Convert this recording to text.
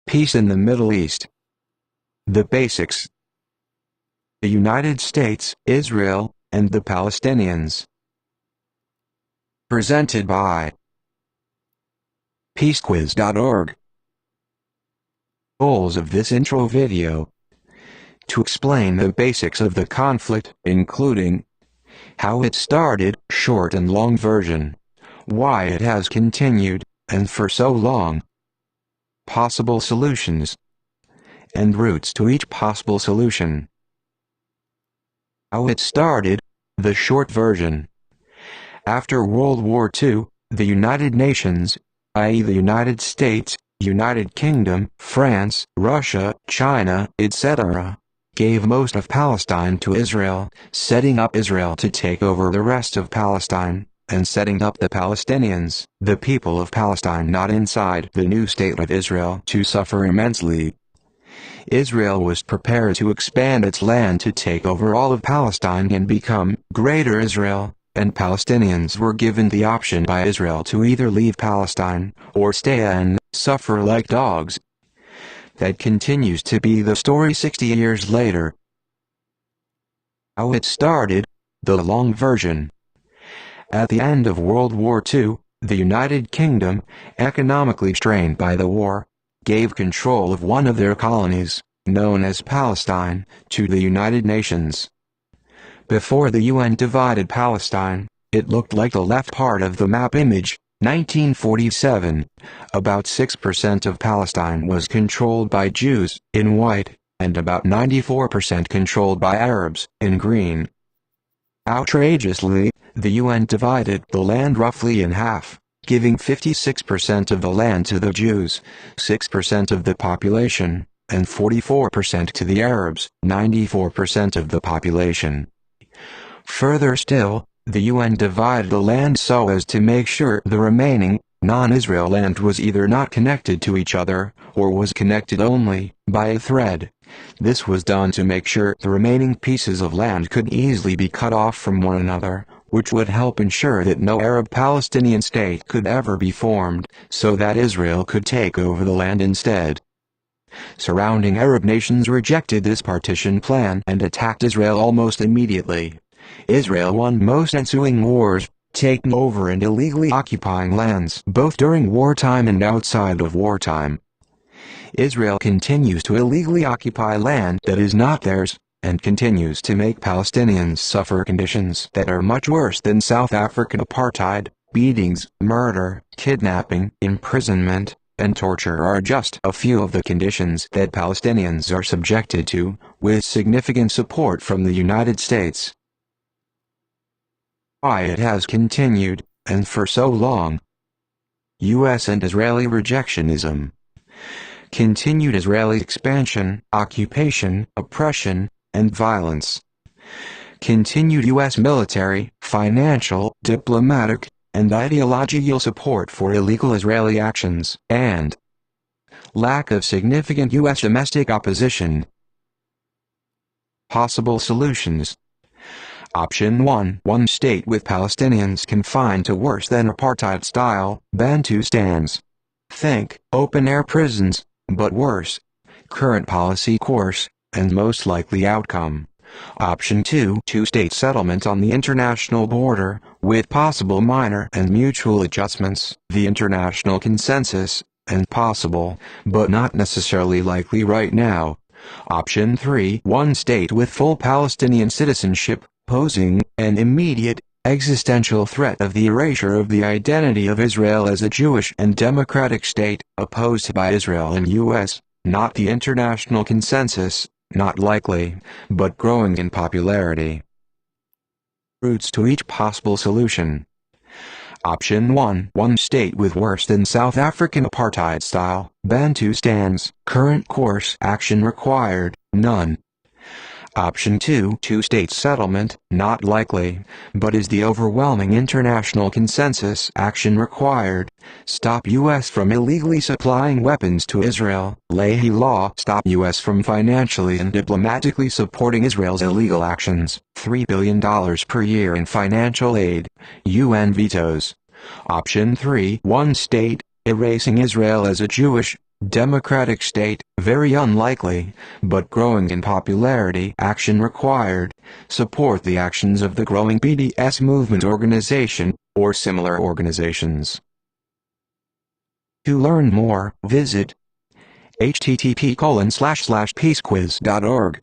Peace in the Middle East. The basics. The United States, Israel, and the Palestinians. Presented by peacequiz.org. Goals of this intro video: to explain the basics of the conflict, including how it started, short and long version, why it has continued, and for so long, possible solutions, and routes to each possible solution. How it started, the short version. After World War II, the United Nations, i.e. the United States, United Kingdom, France, Russia, China, etc., gave most of Palestine to Israel, setting up Israel to take over the rest of Palestine, and setting up the Palestinians, the people of Palestine not inside the new state of Israel, to suffer immensely. Israel was prepared to expand its land to take over all of Palestine and become Greater Israel, and Palestinians were given the option by Israel to either leave Palestine, or stay and suffer like dogs. That continues to be the story 60 years later. How it started, the long version. At the end of World War II, the United Kingdom, economically strained by the war, gave control of one of their colonies, known as Palestine, to the United Nations. Before the UN divided Palestine, it looked like the left part of the map image, 1947. About 6% of Palestine was controlled by Jews, in white, and about 94% controlled by Arabs, in green. Outrageously, the UN divided the land roughly in half, giving 56% of the land to the Jews, 6% of the population, and 44% to the Arabs, 94% of the population. Further still, the UN divided the land so as to make sure the remaining, non-Israel land was either not connected to each other, or was connected only by a thread. This was done to make sure the remaining pieces of land could easily be cut off from one another, which would help ensure that no Arab-Palestinian state could ever be formed, so that Israel could take over the land instead. Surrounding Arab nations rejected this partition plan and attacked Israel almost immediately. Israel won most ensuing wars, taking over and illegally occupying lands both during wartime and outside of wartime. Israel continues to illegally occupy land that is not theirs, and continues to make Palestinians suffer conditions that are much worse than South African apartheid. Beatings, murder, kidnapping, imprisonment, and torture are just a few of the conditions that Palestinians are subjected to, with significant support from the United States. Why it has continued, and for so long. U.S. and Israeli rejectionism. Continued Israeli expansion, occupation, oppression, and violence. Continued U.S. military, financial, diplomatic, and ideological support for illegal Israeli actions, and lack of significant U.S. domestic opposition. Possible solutions. Option 1. One state with Palestinians confined to worse than apartheid-style Bantustans. Think, open-air prisons, but worse. Current policy course, and most likely outcome. Option 2. Two-state settlement on the international border, with possible minor and mutual adjustments. The international consensus, and possible, but not necessarily likely right now. Option 3. One state with full Palestinian citizenship, posing an immediate, existential threat of the erasure of the identity of Israel as a Jewish and democratic state, opposed by Israel and U.S., not the international consensus, not likely, but growing in popularity. Routes to each possible solution. Option 1. One state with worse than South African apartheid-style Bantustans. Current course action required, none. Option 2. Two-state settlement, not likely, but is the overwhelming international consensus. Action required. Stop U.S. from illegally supplying weapons to Israel. Leahy law. Stop U.S. from financially and diplomatically supporting Israel's illegal actions. $3 billion per year in financial aid. UN vetoes. Option 3. One state, erasing Israel as a Jewish, Democratic state, very unlikely, but growing in popularity. Action required. Support the actions of the growing BDS movement organization, or similar organizations. To learn more, visit http://peacequiz.org.